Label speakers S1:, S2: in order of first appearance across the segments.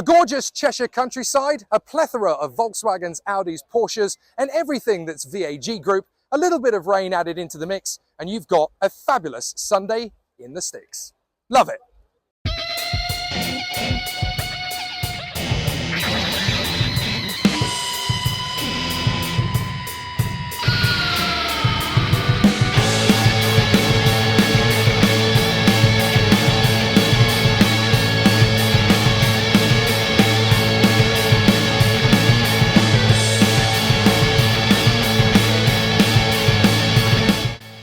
S1: gorgeous Cheshire countryside, a plethora of Volkswagens, Audis, Porsches, and everything that's VAG Group, a little bit of rain added into the mix, and you've got a fabulous Sunday in the sticks. Love it.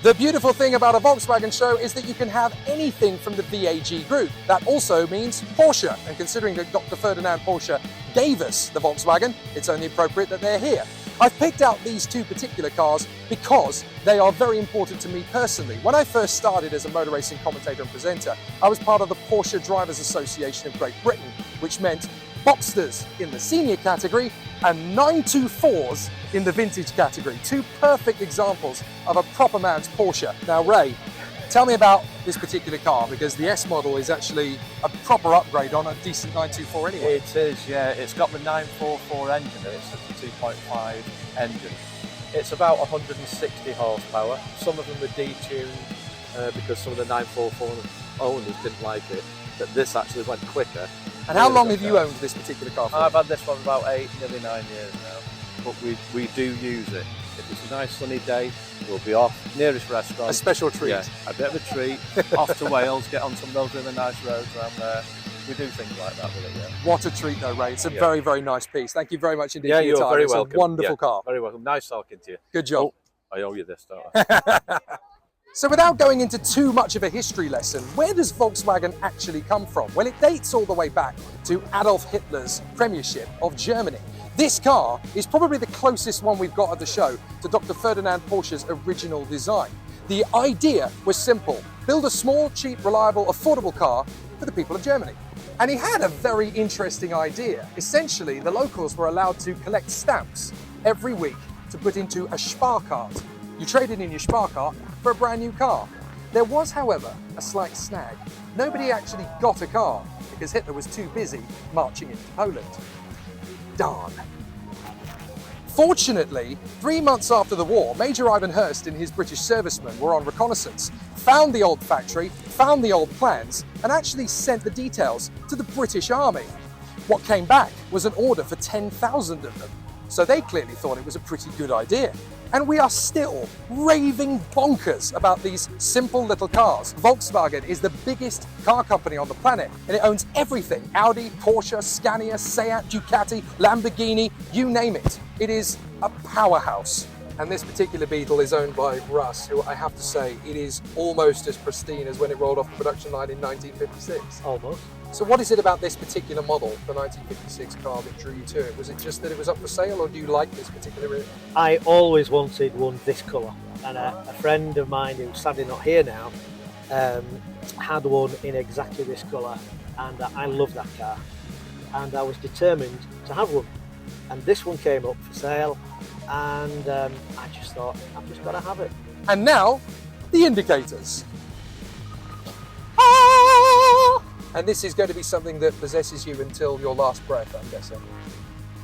S1: The beautiful thing about a Volkswagen show is that you can have anything from the VAG Group. That also means Porsche, and considering that Dr. Ferdinand Porsche gave us the Volkswagen, it's only appropriate that they're here. I've picked out these two particular cars because they are very important to me personally. When I first started as a motor racing commentator and presenter, I was part of the Porsche Drivers Association of Great Britain, which meant Boxsters in the senior category and 924s in the vintage category. Two perfect examples of a proper man's Porsche. Now, Ray, tell me about this particular car, because the S model is actually a proper upgrade on a decent 924 anyway.
S2: It is, yeah. It's got the 944 engine in it. It's a 2.5 engine. It's about 160 horsepower. Some of them are detuned because some of the 944 owners didn't like it, but this actually went quicker.
S1: And how long have you owned this particular car for?
S2: I've had this one about 8, nearly 9 years now. But we do use it. If it's a nice sunny day, we'll be off nearest restaurant.
S1: A special treat.
S2: Yeah, a bit of a treat. Off to Wales, get on some of those really nice roads around there. We do things like that with it, yeah.
S1: What a treat though, Ray. It's a very, very nice piece. Thank you very much indeed for your
S2: you're
S1: time.
S2: very
S1: it's
S2: welcome.
S1: A wonderful car.
S2: Very welcome. Nice talking to you.
S1: Good job.
S2: Oh, I owe you this, don't I?
S1: So without going into too much of a history lesson, where does Volkswagen actually come from? Well, it dates all the way back to Adolf Hitler's premiership of Germany. This car is probably the closest one we've got at the show to Dr. Ferdinand Porsche's original design. The idea was simple: build a small, cheap, reliable, affordable car for the people of Germany. And he had a very interesting idea. Essentially, the locals were allowed to collect stamps every week to put into a Sparkart. You traded in your Sparkart for a brand new car. There was, however, a slight snag. Nobody actually got a car because Hitler was too busy marching into Poland. Darn. Fortunately, 3 months after the war, Major Ivan Hurst and his British servicemen were on reconnaissance, found the old factory, found the old plans, and actually sent the details to the British Army. What came back was an order for 10,000 of them. So they clearly thought it was a pretty good idea. And we are still raving bonkers about these simple little cars. Volkswagen is the biggest car company on the planet, and it owns everything: Audi, Porsche, Scania, Seat, Ducati, Lamborghini, you name it. It is a powerhouse. And this particular Beetle is owned by Russ, who I have to say, it is almost as pristine as when it rolled off the production line in 1956.
S3: Almost.
S1: So what is it about this particular model, the 1956 car, that drew you to it? Was it just that it was up for sale, or do you like this particular?
S3: I always wanted one this colour, and a friend of mine who's sadly not here now had one in exactly this colour, and I love that car, and I was determined to have one. And this one came up for sale, and I just thought, I've just got to have it.
S1: And now, the indicators. And this is going to be something that possesses you until your last breath, I'm guessing.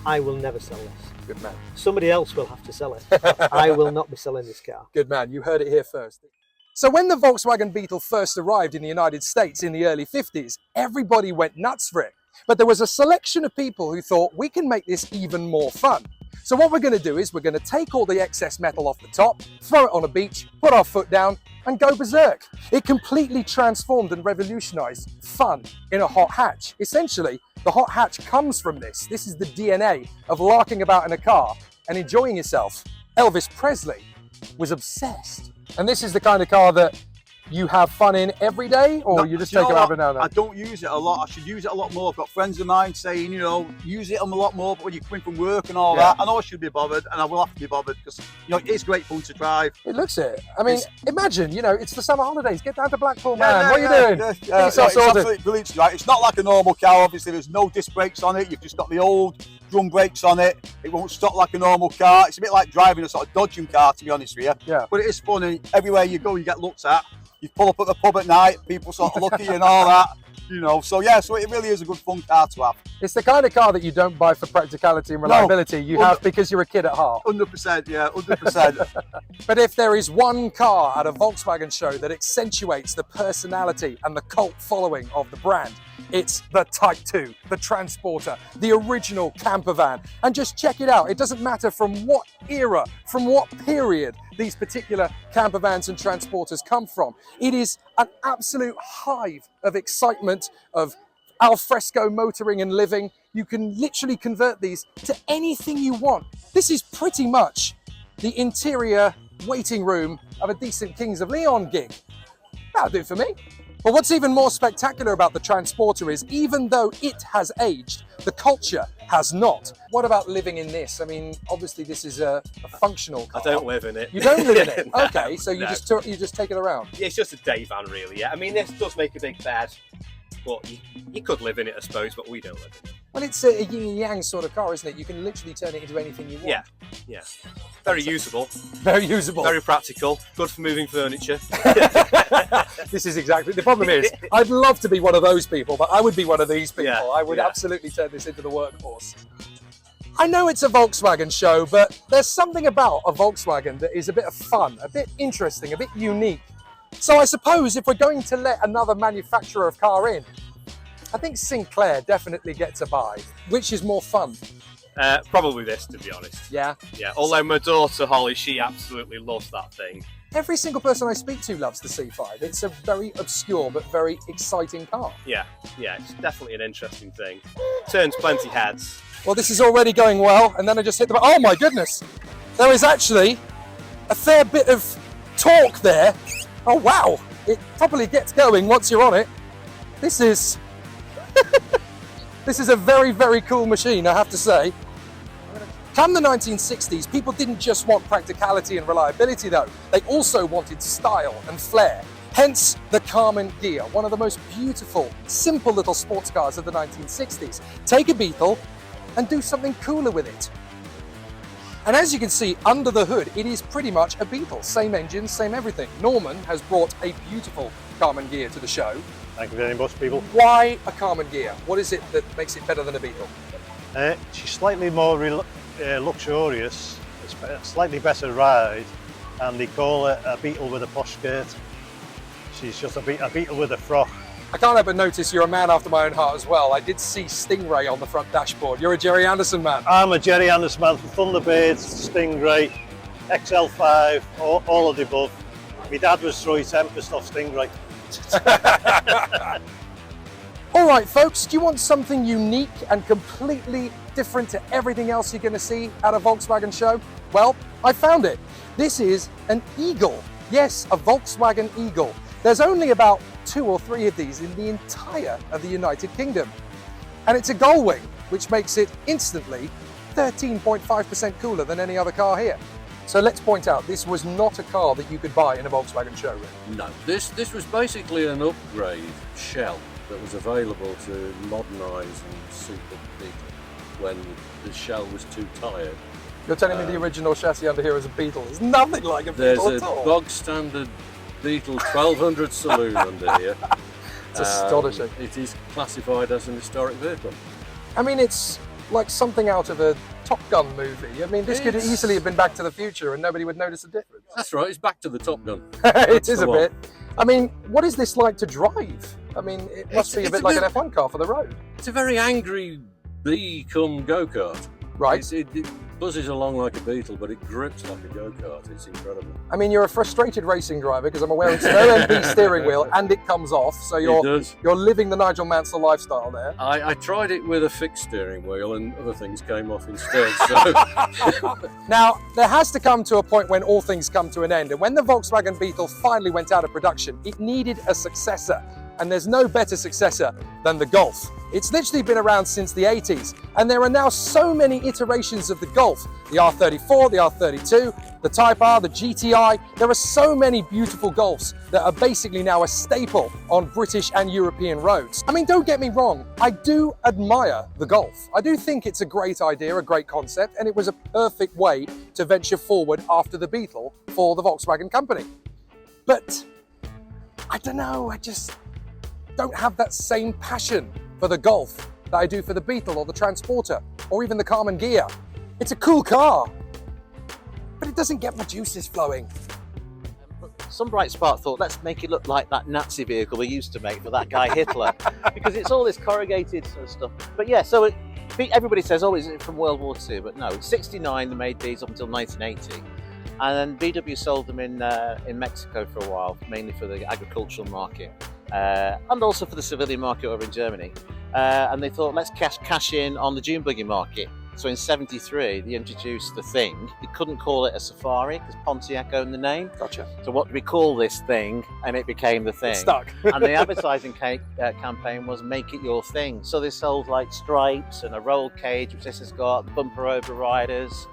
S3: I will never sell this.
S1: Good man.
S3: Somebody else will have to sell it. I will not be selling this car.
S1: Good man, you heard it here first. So when the Volkswagen Beetle first arrived in the United States in the early 50s, everybody went nuts for it. But there was a selection of people who thought, we can make this even more fun. So what we're going to do is we're going to take all the excess metal off the top, throw it on a beach, put our foot down, and go berserk. It completely transformed and revolutionized fun in a hot hatch. Essentially, the hot hatch comes from this. This is the DNA of larking about in a car and enjoying yourself. Elvis Presley was obsessed. And this is the kind of car that you have fun in every day, or you just take it every now and then?
S4: I don't use it a lot. I should use it a lot more. I've got friends of mine saying, you know, use it a lot more, but when you're coming from work and all that, I know I should be bothered, and I will have to be bothered, because, you know, it is great fun to drive.
S1: It looks it. I mean, imagine, you know, it's the summer holidays. Get down to Blackpool, man. What are you doing?
S4: It's absolutely brilliant. Right? It's not like a normal car, obviously. There's no disc brakes on it. You've just got the old drum brakes on it. It won't stop like a normal car. It's a bit like driving a sort of dodging car, to be honest with you.
S1: Yeah.
S4: But it is fun, and everywhere you go, you get looked at. You pull up at the pub at night, people sort of look at you and all that. You know, so yeah, so it really is a good fun car to have.
S1: It's the kind of car that you don't buy for practicality and reliability. You have because you're a kid at heart.
S4: 100%, yeah, 100%.
S1: But if there is one car at a Volkswagen show that accentuates the personality and the cult following of the brand, it's the Type 2, the Transporter, the original camper van. And just check it out. It doesn't matter from what era, from what period these particular camper vans and transporters come from. It is an absolute hive of excitement, of alfresco motoring and living. You can literally convert these to anything you want. This is pretty much the interior waiting room of a decent Kings of Leon gig. That'll do for me. But what's even more spectacular about the Transporter is, even though it has aged, the culture has not. What about living in this? I mean, obviously this is a functional car.
S5: I don't live in it.
S1: You don't live in it?
S5: No,
S1: Okay, so you
S5: no.
S1: just take it around.
S5: Yeah, it's just a day van, really. Yeah, I mean, this does make a big bed, but you could live in it, I suppose, but we don't live in it.
S1: Well, it's a yin and yang sort of car, isn't it? You can literally turn it into anything you want.
S5: Yeah, yeah. Very usable,
S1: Very usable.
S5: very practical, good for moving furniture.
S1: This is exactly, the problem is, I'd love to be one of those people, but I would be one of these people.
S5: Yeah,
S1: I would
S5: yeah.
S1: absolutely turn this into the workhorse. I know it's a Volkswagen show, but there's something about a Volkswagen that is a bit of fun, a bit interesting, a bit unique. So I suppose if we're going to let another manufacturer of car in, I think Sinclair definitely gets a buy. Which is more fun?
S5: Probably this, to be honest.
S1: Yeah.
S5: Yeah, although my daughter Holly, she absolutely loves that thing.
S1: Every single person I speak to loves the C5. It's a very obscure but very exciting car.
S5: Yeah, yeah, it's definitely an interesting thing. Turns plenty heads.
S1: Well, this is already going well, and then I just hit the button. Oh my goodness! There is actually a fair bit of torque there. Oh wow! It probably gets going once you're on it. This is this is a very, very cool machine, I have to say. Come the 1960s, people didn't just want practicality and reliability though. They also wanted style and flair. Hence the Karmann Ghias, one of the most beautiful, simple little sports cars of the 1960s. Take a Beetle and do something cooler with it. And as you can see under the hood, it is pretty much a Beetle. Same engine, same everything. Norman has brought a beautiful Karmann Ghias to the show.
S6: Thank you very much, people.
S1: Why a Karmann Ghias? What is it that makes it better than a Beetle?
S6: She's slightly more luxurious, it's a slightly better ride, and they call it a Beetle with a posh skirt. She's just a Beetle with a frock.
S1: I can't help but notice you're a man after my own heart as well. I did see Stingray on the front dashboard. You're a Jerry Anderson man.
S6: I'm a Jerry Anderson man from Thunderbirds, Stingray, XL5, all of the above. My dad was Troy Tempest off Stingray.
S1: All right, folks, do you want something unique and completely different to everything else you're going to see at a Volkswagen show? Well, I found it. This is an Eagle. Yes, a Volkswagen Eagle. There's only about 2 or 3 of these in the entire of the United Kingdom. And it's a Gullwing, which makes it instantly 13.5% cooler than any other car here. So let's point out, this was not a car that you could buy in a Volkswagen showroom.
S7: No, this was basically an upgrade shell that was available to modernise and suit the Beetle when the shell was too tired.
S1: You're telling me the original chassis under here is a Beetle. It's nothing like a
S7: There's
S1: Beetle
S7: a
S1: at all.
S7: bog standard Beetle 1200 saloon under here.
S1: It's astonishing.
S7: It is classified as an historic vehicle.
S1: I mean, it's like something out of a Top Gun movie. I mean, this could
S7: It's-
S1: easily have been Back to the Future and nobody would notice a difference.
S7: That's right, it's back to the Top Gun.
S1: It
S7: That's
S1: is
S7: the
S1: a
S7: one.
S1: bit. I mean, what is this like to drive? I mean, it must be a
S7: It's
S1: bit
S7: a
S1: like
S7: bit-
S1: an F1 car for the road,
S7: It's a very angry bee come go-kart.
S1: right?
S7: It buzzes along like a Beetle, but it grips like a go-kart. It's incredible.
S1: I mean, you're a frustrated racing driver because I'm aware it's no MP steering wheel and it comes off, so
S7: It
S1: you're
S7: does.
S1: living the Nigel Mansell lifestyle there.
S7: I tried it with a fixed steering wheel and other things came off instead. So
S1: Now, there has to come to a point when all things come to an end, and when the Volkswagen Beetle finally went out of production, it needed a successor, and there's no better successor than the Golf. It's literally been around since the 80s, and there are now so many iterations of the Golf. The R34, the R32, the Type R, the GTI. There are so many beautiful Golfs that are basically now a staple on British and European roads. I mean, don't get me wrong, I do admire the Golf. I do think it's a great idea, a great concept, and it was a perfect way to venture forward after the Beetle for the Volkswagen company. But I don't know, don't have that same passion for the Golf that I do for the Beetle or the Transporter or even the Karmann Ghias. It's a cool car, but it doesn't get my juices flowing.
S8: Some bright spark thought, let's make it look like that Nazi vehicle they used to make for that guy Hitler, because it's all this corrugated sort of stuff. But yeah, so everybody says, oh, is it from World War II? But no, it's 69 they made these up until 1980. And then VW sold them in Mexico for a while, mainly for the agricultural market and also for the civilian market over in Germany. And they thought, let's cash in on the dune buggy market. So in 73, they introduced the Thing. They couldn't call it a Safari because Pontiac owned the name.
S1: Gotcha.
S8: So what do we call this thing? And it became the Thing.
S1: It's stuck.
S8: And the advertising campaign was make it your thing. So they sold like stripes and a roll cage, which this has got, bumper over riders,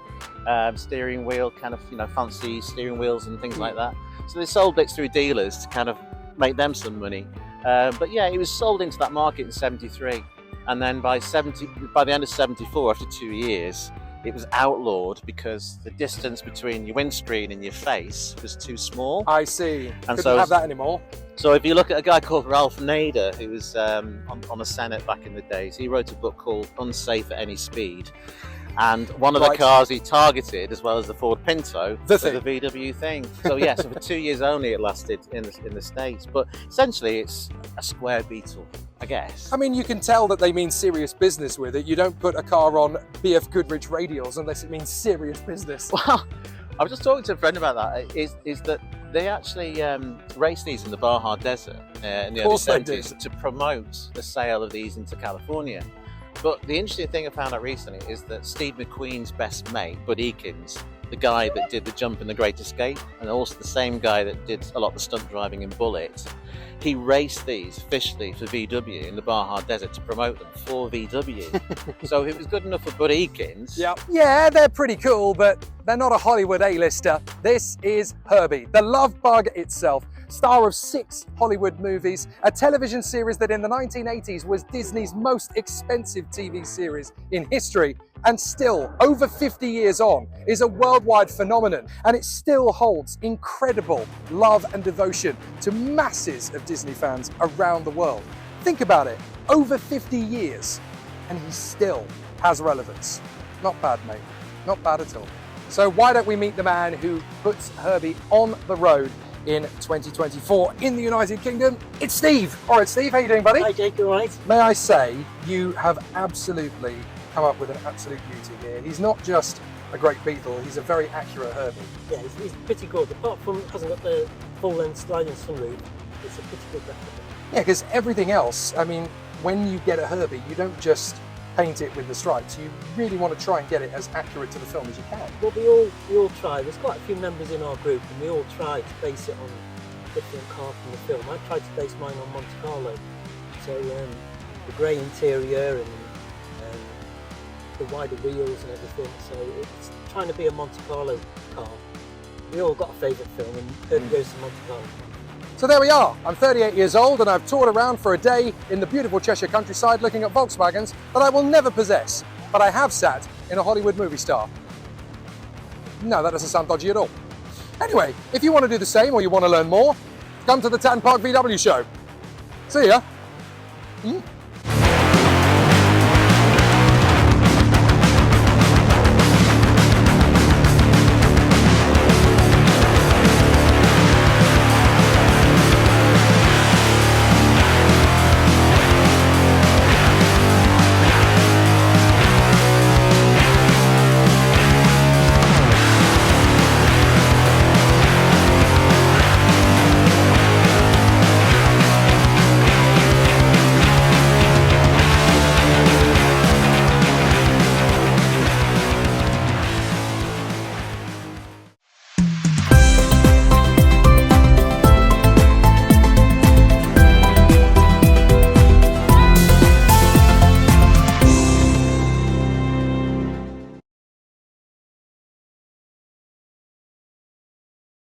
S8: steering wheel, kind of, fancy steering wheels and things like that. So they sold bits through dealers to kind of make them some money. But yeah, it was sold into that market in 73. And then by the end of 74, after 2 years, it was outlawed because the distance between your windscreen and your face was too small.
S1: I see.
S8: And
S1: Couldn't have that anymore.
S8: So if you look at a guy called Ralph Nader, who was on the Senate back in the days, he wrote a book called Unsafe at Any Speed. And one of the cars he targeted, as well as the Ford Pinto, was the VW Thing. So yeah, so for 2 years only it lasted in the States. But essentially it's a square Beetle, I guess.
S1: I mean, you can tell that they mean serious business with it. You don't put a car on BF Goodrich radials unless it means serious business.
S8: Well, I was just talking to a friend about that, is that they actually raced these in the Baja Desert in the early 70s to promote the sale of these into California. But the interesting thing I found out recently is that Steve McQueen's best mate, Bud Ekins, the guy that did The Jump in The Great Escape, and also the same guy that did a lot of the stunt driving in Bullet, he raced these officially for VW in the Baja Desert to promote them for VW. So if it was good enough for Bud Ekins.
S1: Yep. Yeah, they're pretty cool, but they're not a Hollywood A-lister. This is Herbie, the love bug itself. Star of 6 Hollywood movies, a television series that in the 1980s was Disney's most expensive TV series in history, and still, over 50 years on, is a worldwide phenomenon, and it still holds incredible love and devotion to masses of Disney fans around the world. Think about it, over 50 years, and he still has relevance. Not bad, mate. Not bad at all. So why don't we meet the man who puts Herbie on the road in 2024 in the United Kingdom? It's Steve. All right, Steve, how you doing, buddy?
S3: Hi, Jake, you all right?
S1: May I say, you have absolutely come up with an absolute beauty here. He's not just a great Beetle, he's a very accurate Herbie.
S3: Yeah, he's pretty good. Apart from it hasn't got the full-length sliding sunroof, it's a pretty good replica.
S1: Yeah, because everything else, I mean, when you get a Herbie, you don't just paint it with the stripes. You really want to try and get it as accurate to the film as you can.
S3: Well, we all try. There's quite a few members in our group, and we all try to base it on a different car from the film. I tried to base mine on Monte Carlo, so the grey interior and the wider wheels and everything. So it's trying to be a Monte Carlo car. We all got a favourite film, and Herbie goes to Monte Carlo.
S1: So there we are. I'm 38 years old and I've toured around for a day in the beautiful Cheshire countryside looking at Volkswagens that I will never possess, but I have sat in a Hollywood movie star. No, that doesn't sound dodgy at all. Anyway, if you want to do the same or you want to learn more, come to the Tatton VW show. See ya.